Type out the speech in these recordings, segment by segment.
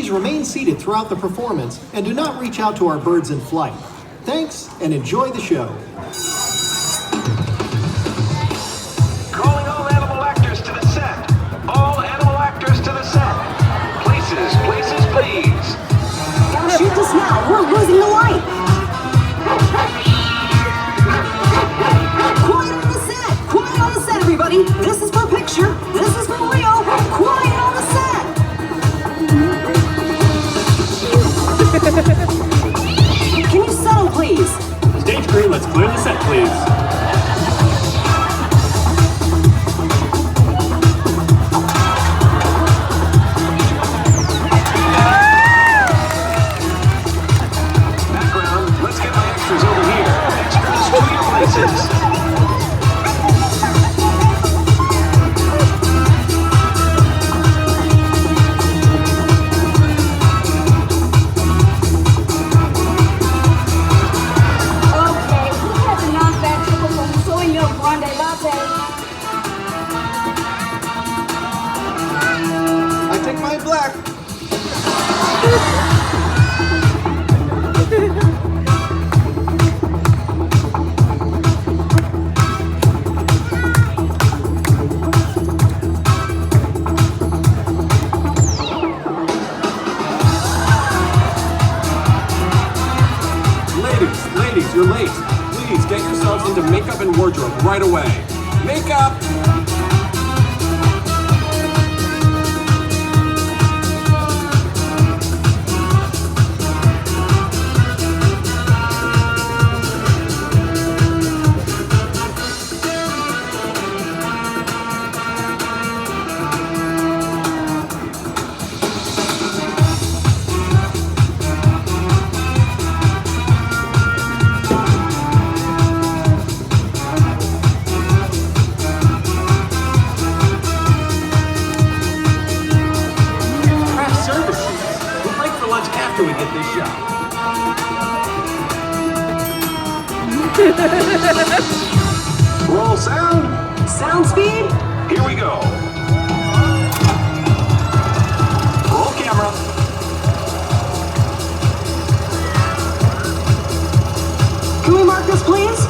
please remain seated throughout the performance and do not reach out to our birds in flight. Thanks, and enjoy the show. Calling all animal actors to the set. All animal actors to the set. Places, please. Gotta shoot this now. We're losing the light. Quiet on the set. Quiet on the set, everybody. This is for picture. This is for Leo. Quiet on the set. Can you settle, please? Stage crew, let's clear the set, please. Background, let's get my extras over here. Extras to your places. I take my black. Ladies, you're late. Please get yourselves into makeup and wardrobe right away. Makeup! After we get this shot. Roll sound. Sound speed. Here we go. Roll camera. Can we mark this, please?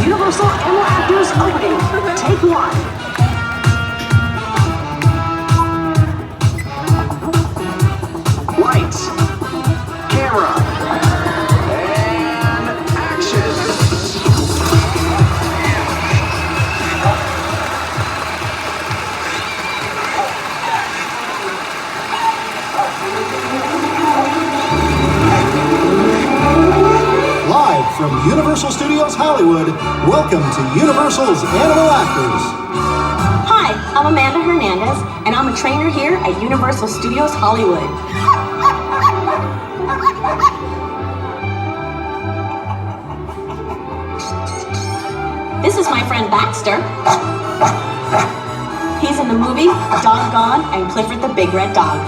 Universal Animal Actors opening. Take one. Lights. Camera. And action. Live from Universal Studios Hollywood, welcome to Universal's Animal Actors. Hi, I'm Amanda Hernandez, and I'm a trainer here at Universal Studios Hollywood. This is my friend Baxter. He's in the movie Doggone and Clifford the Big Red Dog.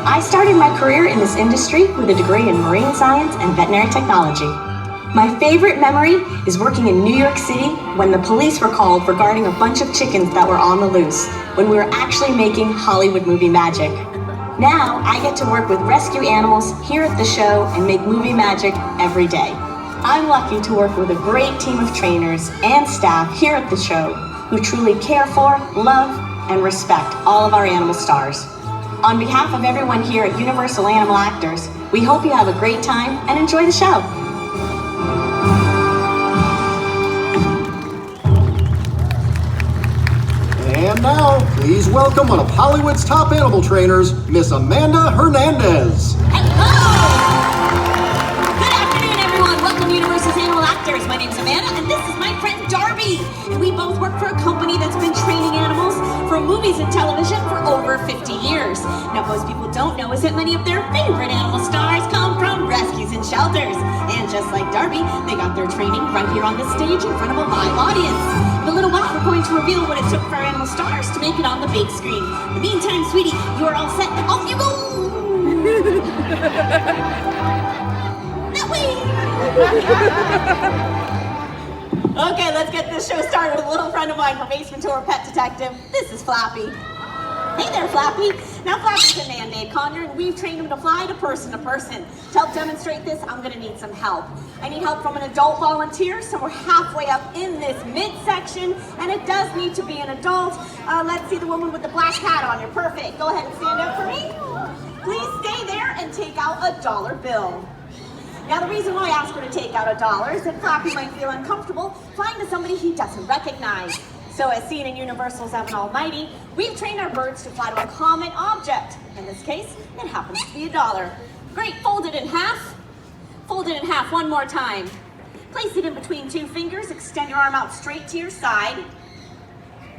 I started my career in this industry with a degree in marine science and veterinary technology. My favorite memory is working in New York City when the police were called regarding a bunch of chickens that were on the loose, when we were actually making Hollywood movie magic. Now, I get to work with rescue animals here at the show and make movie magic every day. I'm lucky to work with a great team of trainers and staff here at the show who truly care for, love, and respect all of our animal stars. On behalf of everyone here at Universal Animal Actors, we hope you have a great time and enjoy the show. And now, please welcome one of Hollywood's top animal trainers, Miss Amanda Hernandez. Hello! Good afternoon, everyone. Welcome to Universal's Animal Actors. My name's Amanda, and this is my friend Darby. And we both work for a company that's been training animals for movies and television for over 50 years. Now, most people don't know is that many of their favorite animal stars come from rescues and shelters. And just like Darby, they got their training right here on the stage in front of a live audience. In a little while, we're going to reveal what it took for our animal stars to make it on the big screen. In the meantime, sweetie, you are all set. Off you go! That way! get this show started with a little friend of mine from Ace Ventura Pet Detective. This is Flappy. Hey there, Flappy. Now, Flappy's a man-made conure, and we've trained him to fly to person. To help demonstrate this, I'm gonna need some help. I need help from an adult volunteer, so we're halfway up in this midsection, and it does need to be an adult. Let's see the woman with the black hat on. You're perfect. Go ahead and stand up for me. Please stay there and take out a dollar bill. Now, the reason why I asked her to take out a dollar is that Flappy might feel uncomfortable flying to somebody he doesn't recognize. So, as seen in Universal's Evan Almighty, we've trained our birds to fly to a common object. In this case, it happens to be a dollar. Great, fold it in half. Fold it in half one more time. Place it in between two fingers, extend your arm out straight to your side.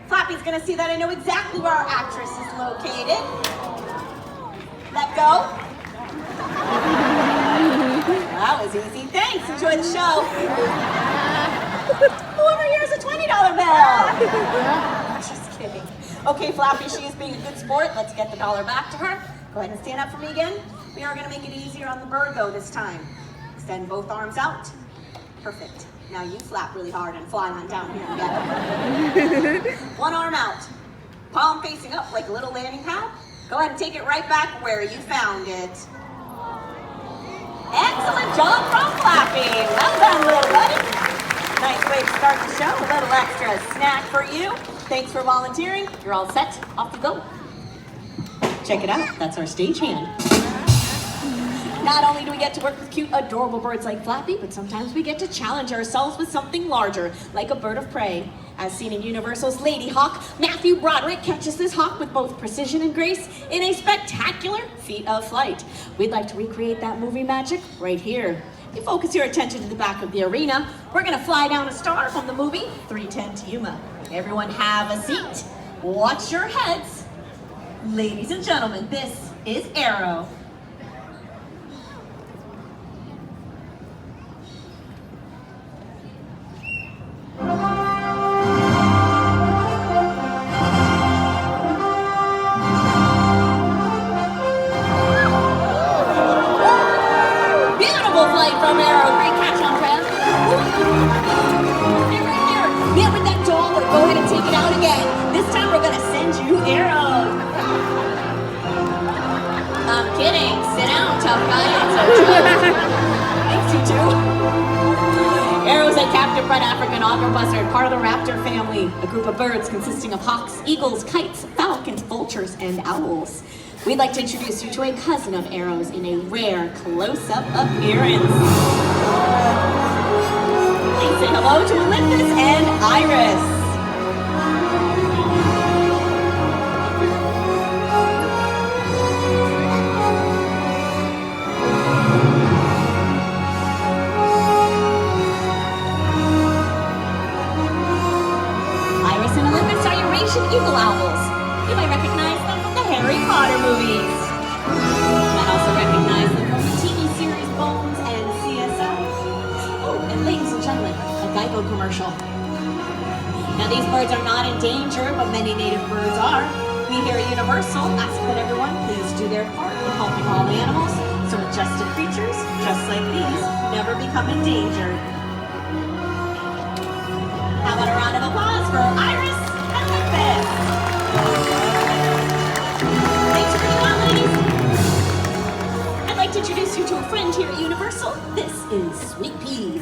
Flappy's gonna see that I know exactly where our actress is located. Let go. That was easy, thanks, enjoy the show. Whoever here is a $20 bill. Just kidding. Okay, Flappy, she is being a good sport. Let's get the dollar back to her. Go ahead and stand up for me again. We are gonna make it easier on the bird though this time. Extend both arms out. Perfect. Now you flap really hard and fly on down here together. One arm out. Palm facing up like a little landing pad. Go ahead and take it right back where you found it. Excellent job from Flappy. Well done, little buddy. Nice way to start the show. A little extra snack for you. Thanks for volunteering. You're all set. Off you go. Check it out. That's our stagehand. Not only do we get to work with cute, adorable birds like Flappy, but sometimes we get to challenge ourselves with something larger, like a bird of prey. As seen in Universal's Lady Hawk, Matthew Broderick catches this hawk with both precision and grace in a spectacular feat of flight. We'd like to recreate that movie magic right here. You focus your attention to the back of the arena. We're gonna fly down a star from the movie 3:10 to Yuma. Everyone have a seat. Watch your heads. Ladies and gentlemen, this is Arrow. From Arrow, great catch on Trev. Hey, right there. Yeah, with that dollar, go ahead and take it out again. This time we're gonna send you Arrow. I'm kidding. Sit down, tough guy. It's a joke. Thanks, you two. Arrow is a captive-bred African otter buzzard, part of the raptor family, a group of birds consisting of hawks, eagles, kites, falcons, vultures, and owls. We'd like to introduce you to a cousin of Arrow's in a rare close-up appearance. Please say hello to Olympus and Iris. Iris and Olympus are Eurasian eagle owls. You might recognize them from the Harry Potter movies. You might also recognize them from the TV series Bones and CSI. Oh, and ladies and gentlemen, a Geico commercial. Now these birds are not in danger, but many native birds are. We here at Universal ask that everyone please do their part in helping all animals so majestic creatures, just like these, never become endangered. How about a round of applause for Iris and Olympus? Thanks for being on, ladies. I'd like to introduce you to a friend here at Universal. This is Sweet Pea.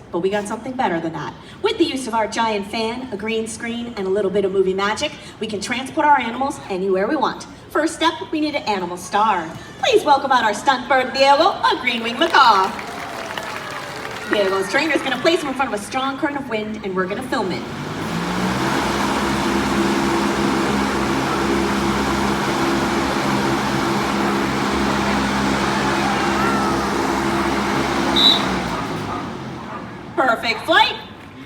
But we got something better than that. With the use of our giant fan, a green screen, and a little bit of movie magic, we can transport our animals anywhere we want. First step, we need an animal star. Please welcome out our stunt bird, Diego, a green-winged macaw. Diego's trainer is gonna place him in front of a strong current of wind, and we're gonna film it. Perfect flight.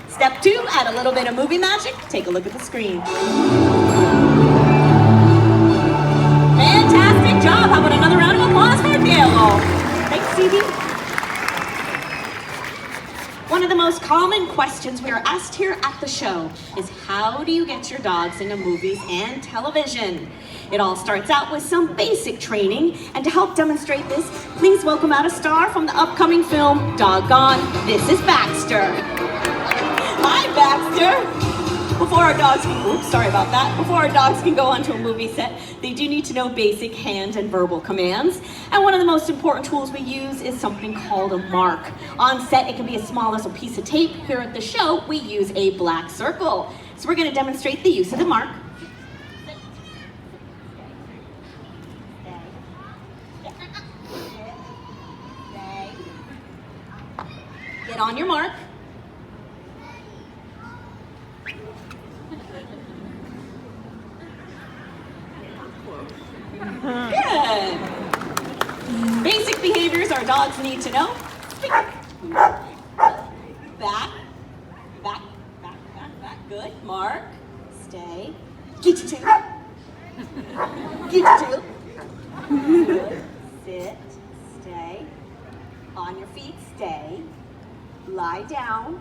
Step 2, add a little bit of movie magic. Take a look at the screen. Fantastic job. How about baby. One of the most common questions we are asked here at the show is how do you get your dogs into movies and television? It all starts out with some basic training, and to help demonstrate this, please welcome out a star from the upcoming film, Doggone. This is Baxter. Hi, Baxter. Before our dogs can go onto a movie set, they do need to know basic hand and verbal commands. And one of the most important tools we use is something called a mark. On set, it can be as small as a piece of tape. Here at the show, we use a black circle. So we're going to demonstrate the use of the mark. Get on your mark. Good. Basic behaviors our dogs need to know. Back. Good. Mark. Stay. Get you two. Good. Sit. Stay. On your feet. Stay. Lie down.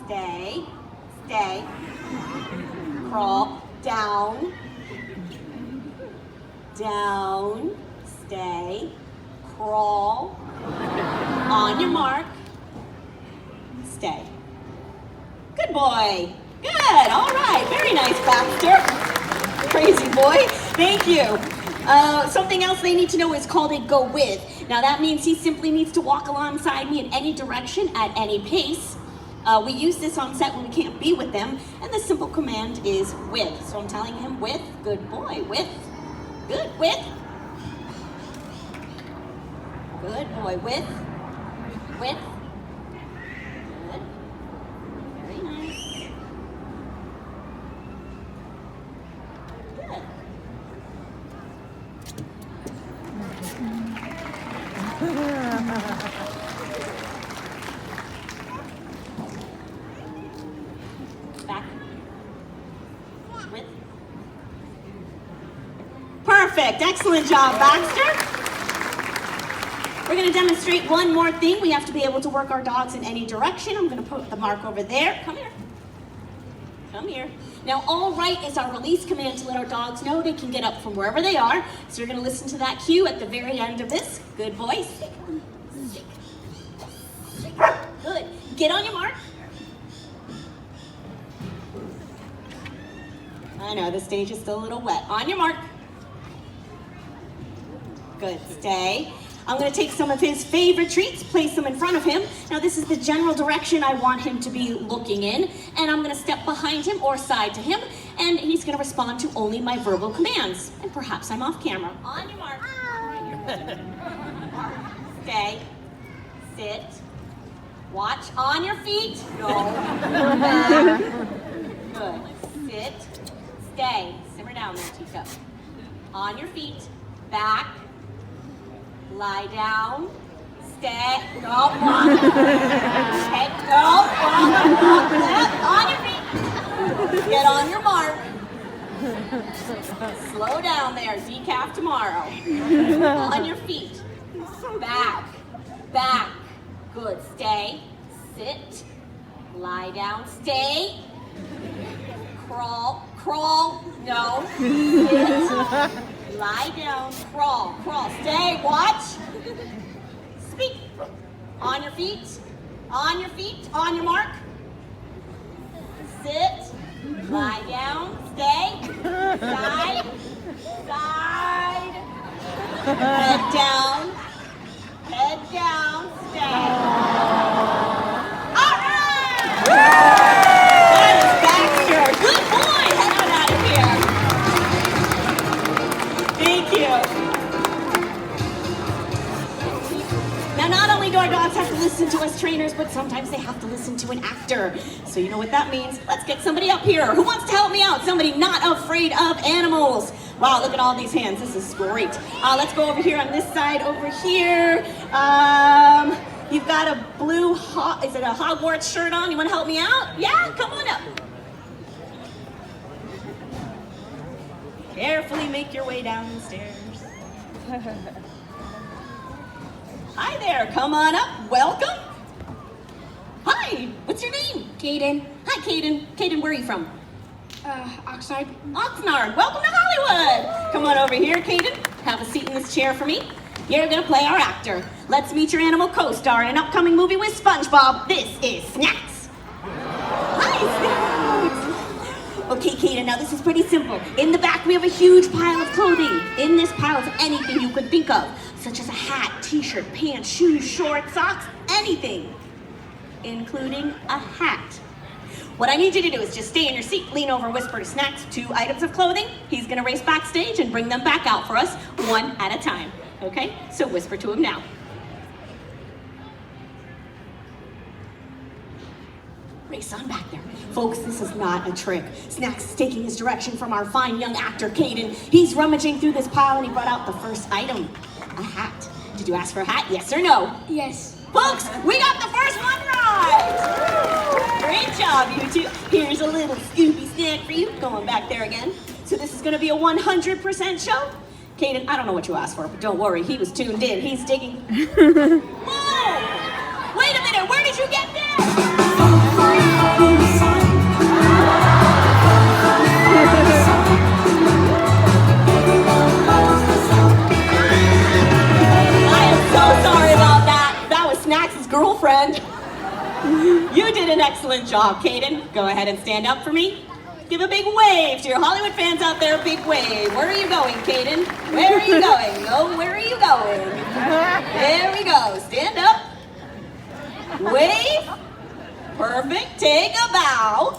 Stay. Crawl. Down. Stay, crawl, on your mark, stay. Good boy. Good. All right. Very nice, Baxter. Crazy boy. Thank you. Something else they need to know is called a go with. Now that means he simply needs to walk alongside me in any direction at any pace. We use this on set when we can't be with them, and the simple command is with. So I'm telling him with, good boy, with, good, with. Good boy, with. Good. Very nice. Good. Back. With. Perfect. Excellent job, Baxter. We're going to demonstrate one more thing. We have to be able to work our dogs in any direction. I'm going to put the mark over there. Come here. Come here. Now, all right is our release command to let our dogs know they can get up from wherever they are. So you're going to listen to that cue at the very end of this. Good boy. Sit. Good. Get on your mark. I know, the stage is still a little wet. On your mark. Good. Stay. I'm going to take some of his favorite treats, place them in front of him. Now this is the general direction I want him to be looking in, and I'm going to step behind him or side to him, and he's going to respond to only my verbal commands. And perhaps I'm off camera. On your mark. Stay. Sit. Watch. On your feet. Go. Back. Good. Sit. Stay. Simmer down there, teacup. On your feet. Back. Lie down. Stay. Go. Walk. Okay. Go. Walk. On your feet. Get on your mark. Slow down there. Decaf tomorrow. On your feet. Back. Back. Good. Stay. Sit. Lie down. Stay. Crawl. Crawl. No. Sit. Lie down, crawl, stay, watch, speak, on your feet, on your mark, sit, lie down, stay, side, head down, stay. All right! That is Baxter. Good boy, head on out of here. Thank you. Now, not only do our dogs have to listen to us trainers, but sometimes they have to listen to an actor. So you know what that means. Let's get somebody up here. Who wants to help me out? Somebody not afraid of animals. Wow, look at all these hands. This is great. Let's go over here on this side over here. You've got a blue, is it a Hogwarts shirt on? You want to help me out? Yeah, come on up. Carefully make your way down the stairs. Hi there, come on up, welcome. Hi, what's your name? Kaden. Hi, Caden. Caden, where are you from? Oxnard. Oxnard, welcome to Hollywood. Come on over here, Caden. Have a seat in this chair for me. You're gonna play our actor. Let's meet your animal co-star in an upcoming movie with SpongeBob. This is Snacks. Hi, Snacks. Okay, Caden, now this is pretty simple. In the back, we have a huge pile of clothing. In this pile is anything you could think of, such as a hat, t-shirt, pants, shoes, shorts, socks, anything, including a hat. What I need you to do is just stay in your seat, lean over, whisper to Snacks 2 items of clothing. He's gonna race backstage and bring them back out for us, one at a time. Okay? So whisper to him now. Race on back there. Folks, this is not a trick. Snacks is taking his direction from our fine young actor, Caden. He's rummaging through this pile and he brought out the first item, a hat. Did you ask for a hat, yes or no? Yes. Folks, we got the first one right! Great job, you two. Here's a little Scooby snack for you. Going back there again. So this is gonna be a 100% show? Caden, I don't know what you asked for, but don't worry, he was tuned in. He's digging. Whoa! Wait a minute, where did you get this? I am so sorry about that. That was Snacks' girlfriend. You did an excellent job, Caden. Go ahead and stand up for me. Give a big wave to your Hollywood fans out there, a big wave. Where are you going, Caden? Where are you going? Oh, where are you going? There we go. Stand up. Wave. Perfect. Take a bow.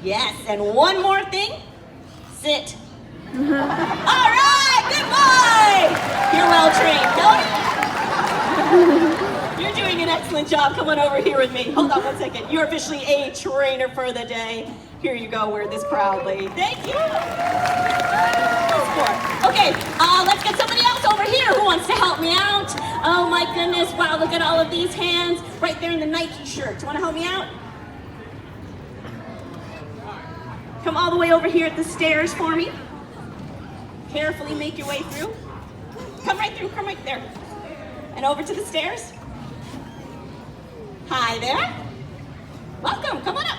Yes, and one more thing. Sit. All right, good boy. You're well trained, don't you? You're doing an excellent job. Come on over here with me. Hold on one second. You're officially a trainer for the day. Here you go. Wear this proudly. Thank you. Okay, let's get somebody else over here who wants to help me out. Oh my goodness. Wow, look at all of these hands right there in the Nike shirt. Do you want to help me out? Come all the way over here at the stairs for me. Carefully make your way through. Come right through. Come right there. And over to the stairs. Hi there. Welcome. Come on up.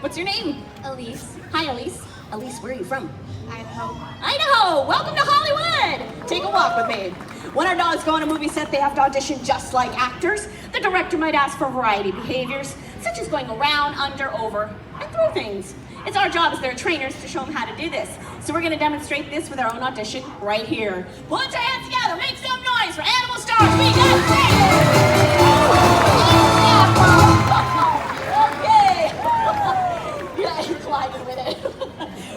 What's your name? Elise. Hi, Elise. Elise, where are you from? Idaho. Idaho. Welcome to Hollywood. Take a walk with me. When our dogs go on a movie set, they have to audition just like actors. The director might ask for variety behaviors, such as going around, under, over, and through things. It's our job as their trainers to show them how to do this. So we're going to demonstrate this with our own audition right here. Put your hands together. Make some noise for Animal Stars. We got okay. Yeah, he's sliding with it.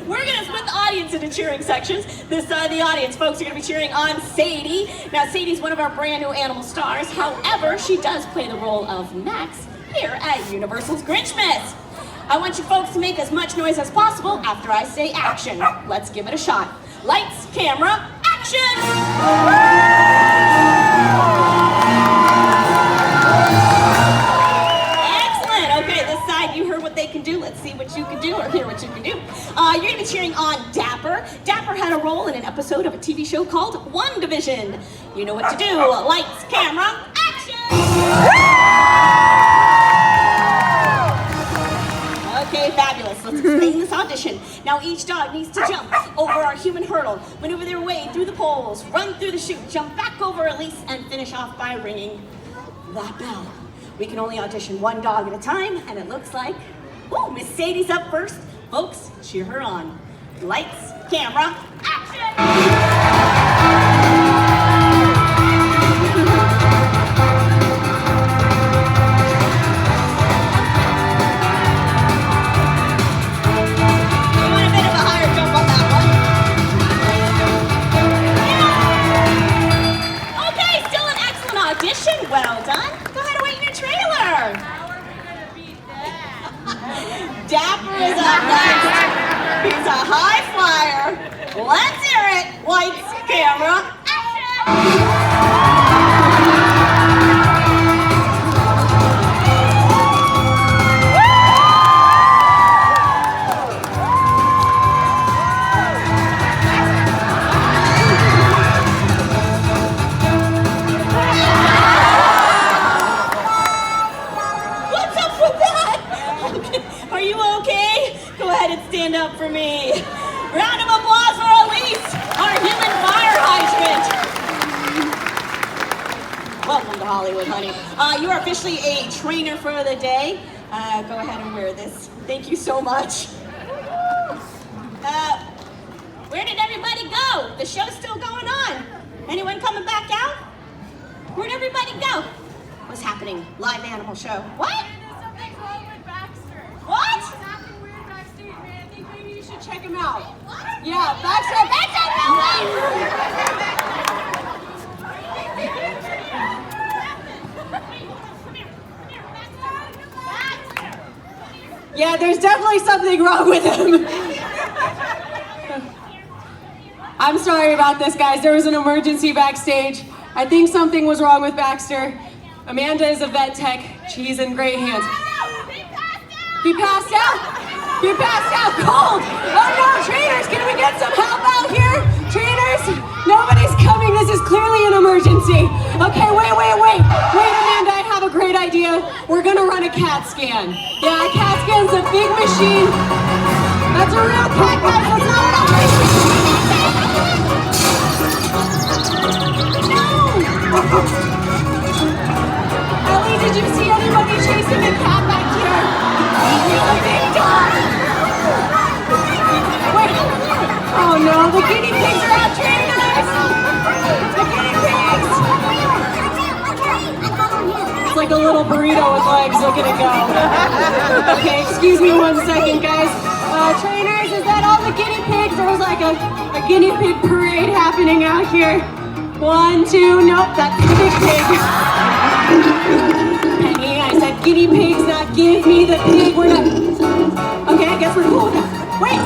We're going to split the audience into cheering sections. This side of the audience, folks, are going to be cheering on Sadie. Now, Sadie's one of our brand new Animal Stars. However, she does play the role of Max here at Universal's Grinchmas. I want you folks to make as much noise as possible after I say action. Let's give it a shot. Lights, camera, action! Excellent. Okay, this side, you heard what they can do. Let's see what you can do or hear what you can do. You're going to be cheering on Dapper. Dapper had a role in an episode of a TV show called One Division. You know what to do. Lights, camera, action! Okay, fabulous. Let's explain this audition. Now each dog needs to jump over our human hurdle, maneuver their way through the poles, run through the chute, jump back over Elise, and finish off by ringing that bell. We can only audition one dog at a time, and it looks like, oh, Miss Sadie's up first. Folks, cheer her on. Lights, camera, action! Well done. Go ahead and wait in your trailer. How are we going to beat that? Dapper is up next. He's a high flyer. Let's hear it. Lights, camera, action! Hollywood, honey. You are officially a trainer for the day. Go ahead and wear this. Thank you so much. Where did everybody go? The show's still going on. Anyone coming back out? Where'd everybody go? What's happening? Live animal show. What? Something's wrong with Baxter. What? He's acting weird backstage, man. I think maybe you should check him out. What? Yeah, Baxter, yeah, there's definitely something wrong with him. I'm sorry about this, guys. There was an emergency backstage. I think something was wrong with Baxter. Amanda is a vet tech. She's in great hands. He passed out! He passed out cold! Oh no, trainers, can we get some help out here? Trainers, nobody's coming. This is clearly an emergency. Okay, wait, Amanda, I have a great idea. We're gonna run a CAT scan. Yeah, a CAT scan's a big machine. That's a real cat, guys. That's not an operation. Ellie, did you see anybody chasing a cat back here? He's a big dog. Wait. Oh no, the guinea pigs are out, trainers. The guinea pigs. It's like a little burrito with legs. Look at it go. Okay, excuse me 1 second, guys. Trainers, is that all the guinea pigs? There was like a guinea pig parade happening out here. 1, 2, nope, that's the big pig. Penny, I said guinea pigs, not give me the pig. We're not. Okay, I guess we're cool with that. Wait!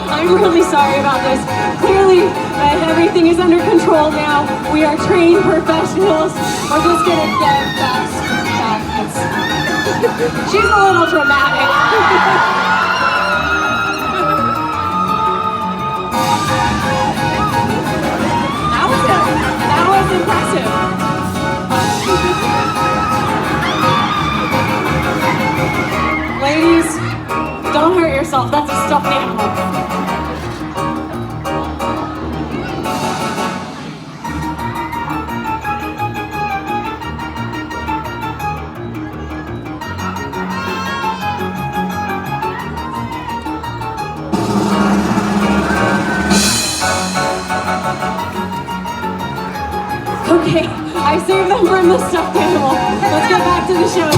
I'm really sorry about this. Clearly, everything is under control now. We are trained professionals. We're just gonna get fast. She's a little dramatic. That was impressive. Ladies, don't hurt yourself. That's a stuffed animal. Okay, I saved them from the stuffed animal. Let's get back to the show.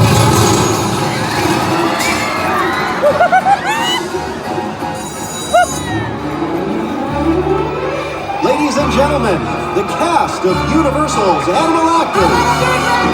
Ladies and gentlemen, the cast of Universal's Animal Actors.